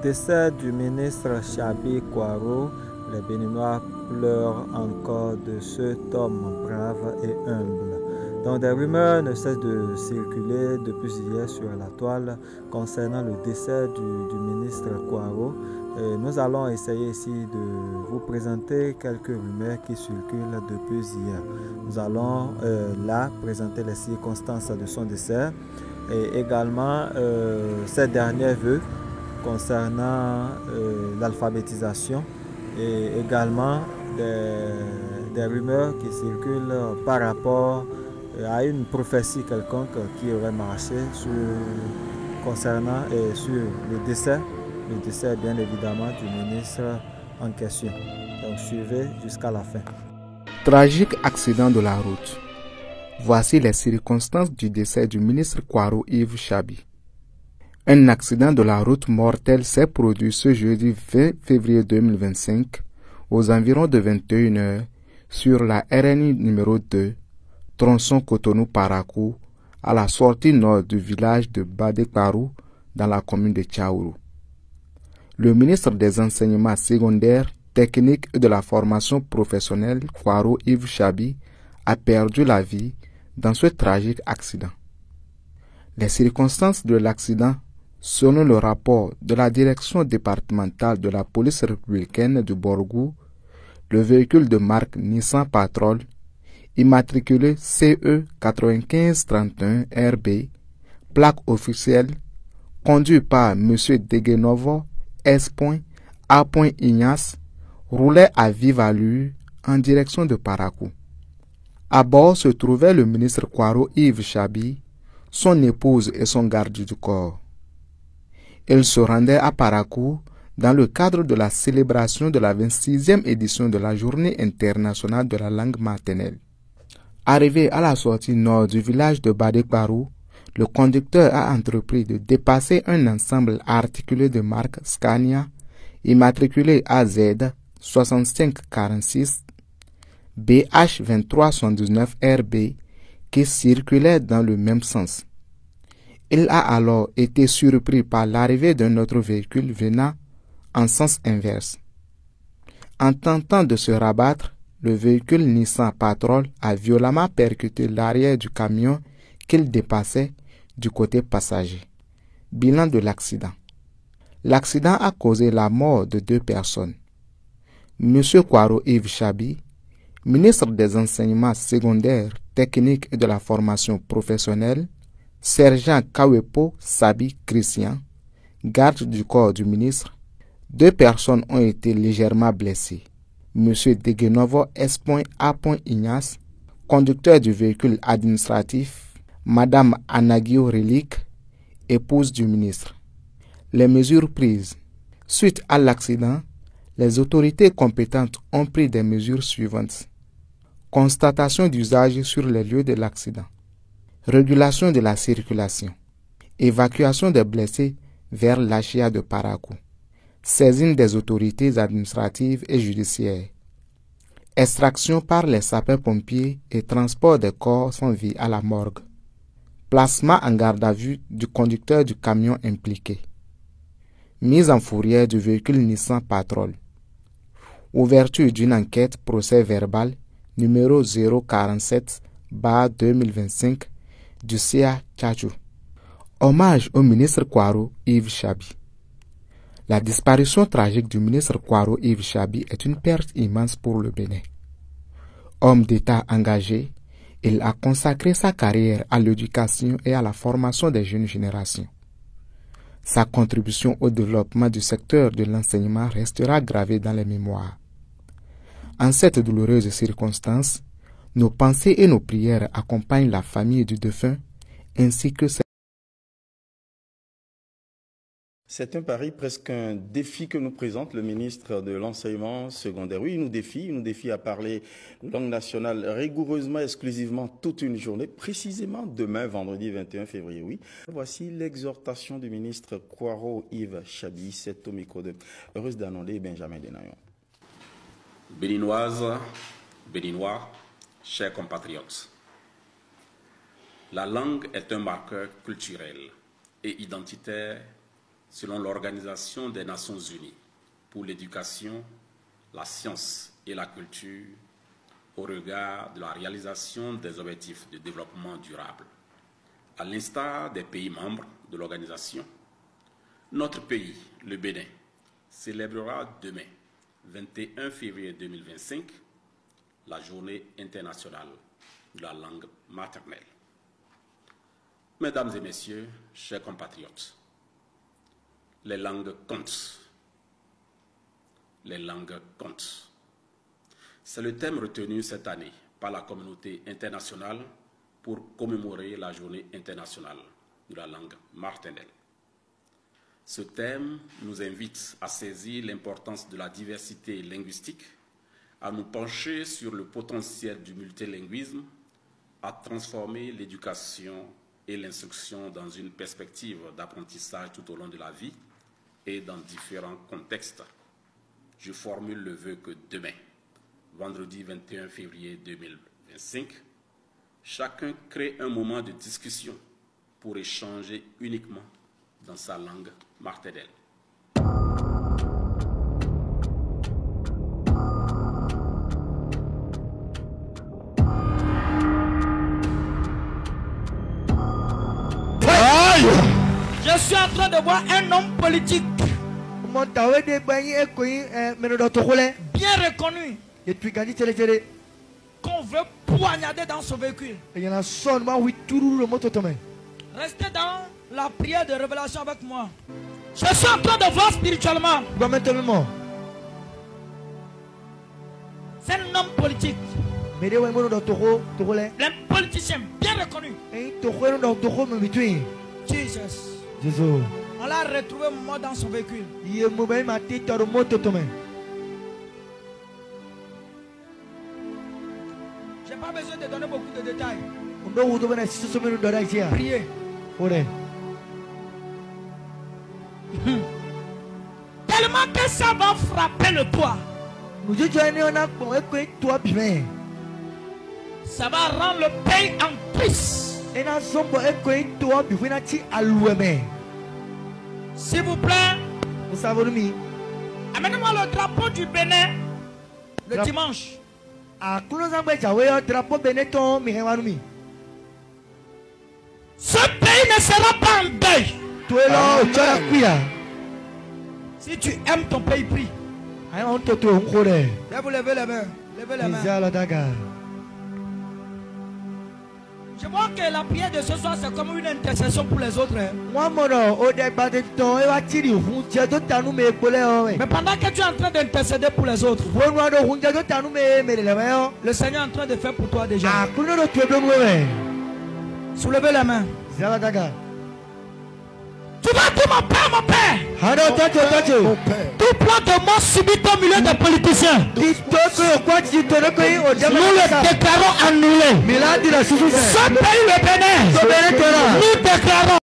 décès du ministre Chabi Kouaro, les Béninois pleurent encore de cet homme brave et humble. Donc des rumeurs ne cessent de circuler depuis hier sur la toile concernant le décès du ministre Kouaro. Nous allons essayer ici de vous présenter quelques rumeurs qui circulent depuis hier. Nous allons là présenter les circonstances de son décès et également ses derniers vœux concernant l'alphabétisation et également des rumeurs qui circulent par rapport à une prophétie quelconque qui aurait marché concernant sur le décès bien évidemment du ministre en question. Donc suivez jusqu'à la fin. Tragique accident de la route. Voici les circonstances du décès du ministre Kouaro Yves Chabi. Un accident de la route mortel s'est produit ce jeudi 20 février 2025 aux environs de 21 h sur la RNI numéro 2, tronçon Cotonou-Parakou, à la sortie nord du village de Badekparou dans la commune de Tchaourou. Le ministre des Enseignements secondaires, techniques et de la formation professionnelle, Kouaro Yves Chabi, a perdu la vie dans ce tragique accident. Les circonstances de l'accident, selon le rapport de la direction départementale de la police républicaine du Borgou, le véhicule de marque Nissan Patrol, immatriculé CE 9531 RB, plaque officielle, conduit par M. Deguenovo S.A. Ignace, roulait à vive allure en direction de Parakou. À bord se trouvait le ministre Kouaro Yves Chabi, son épouse et son garde du corps. Il se rendait à Parakou dans le cadre de la célébration de la 26e édition de la Journée internationale de la langue maternelle. Arrivé à la sortie nord du village de Badekparou, le conducteur a entrepris de dépasser un ensemble articulé de marque Scania, immatriculé AZ 6546 BH 2319 RB, qui circulait dans le même sens. Il a alors été surpris par l'arrivée d'un autre véhicule venant en sens inverse. En tentant de se rabattre, le véhicule Nissan Patrol a violemment percuté l'arrière du camion qu'il dépassait du côté passager. Bilan de l'accident. L'accident a causé la mort de 2 personnes. M. Kouaro Yves Chabi, ministre des Enseignements secondaires, techniques et de la formation professionnelle, sergent Kawepo Sabi Christian, garde du corps du ministre. 2 personnes ont été légèrement blessées. M. Deguenovo S.A. Ignace, conducteur du véhicule administratif, Madame Anagio Relique, épouse du ministre. Les mesures prises. Suite à l'accident, les autorités compétentes ont pris des mesures suivantes. Constatation d'usage sur les lieux de l'accident. Régulation de la circulation. Évacuation des blessés vers l'Achia de Parakou. Saisine des autorités administratives et judiciaires. Extraction par les sapeurs-pompiers et transport des corps sans vie à la morgue. Placement en garde à vue du conducteur du camion impliqué. Mise en fourrière du véhicule Nissan Patrol. Ouverture d'une enquête procès verbal numéro 047/2025 du CA Tchadjou. Hommage au ministre Kouaro Yves Chabi. La disparition tragique du ministre Kouaro Yves Chabi est une perte immense pour le Bénin. Homme d'État engagé, il a consacré sa carrière à l'éducation et à la formation des jeunes générations. Sa contribution au développement du secteur de l'enseignement restera gravée dans les mémoires. En cette douloureuse circonstance, nos pensées et nos prières accompagnent la famille du défunt ainsi que ses... C'est un pari, presque un défi que nous présente le ministre de l'Enseignement secondaire. Oui, il nous défie à parler langue nationale rigoureusement, exclusivement toute une journée, précisément demain, vendredi 21 février. Oui. Voici l'exhortation du ministre Kouaro Yves Chabi, c'est au micro de Heureuse Danondé et Benjamin Denayon. Béninoises, Béninois, chers compatriotes, la langue est un marqueur culturel et identitaire selon l'Organisation des Nations Unies pour l'éducation, la science et la culture au regard de la réalisation des objectifs de développement durable. À l'instar des pays membres de l'organisation, notre pays, le Bénin, célébrera demain, 21 février 2025, la journée internationale de la langue maternelle. Mesdames et messieurs, chers compatriotes, les langues comptent. Les langues comptent. C'est le thème retenu cette année par la communauté internationale pour commémorer la journée internationale de la langue maternelle. Ce thème nous invite à saisir l'importance de la diversité linguistique, à nous pencher sur le potentiel du multilinguisme, à transformer l'éducation et l'instruction dans une perspective d'apprentissage tout au long de la vie et dans différents contextes. Je formule le vœu que demain, vendredi 21 février 2025, chacun crée un moment de discussion pour échanger uniquement dans sa langue maternelle. Je suis en train de voir un homme politique bien reconnu qu'on veut poignarder dans son véhicule. Restez dans la prière de révélation avec moi. Je suis en train de voir spirituellement. C'est un homme politique. Un politicien bien reconnu. Jesus. On l'a retrouvé mort dans son véhicule. J'ai pas besoin de donner beaucoup de détails. Priez. Tellement que ça va frapper le toit. Ça va rendre le pays en crise. S'il vous plaît, amenez-moi le drapeau du Bénin le dimanche. Ce pays ne sera pas en deuil. Si tu aimes ton pays, prie. Levez les mains. Levez les mains. Je vois que la prière de ce soir, c'est comme une intercession pour les autres. Mais pendant que tu es en train d'intercéder pour les autres, le Seigneur est en train de faire pour toi déjà. Soulevez la main. Tu vas dire mon père, mon père. Tout plan de mort subit au milieu des politiciens. Nous le déclarons annulé. Ce pays, le Bénin, nous déclarons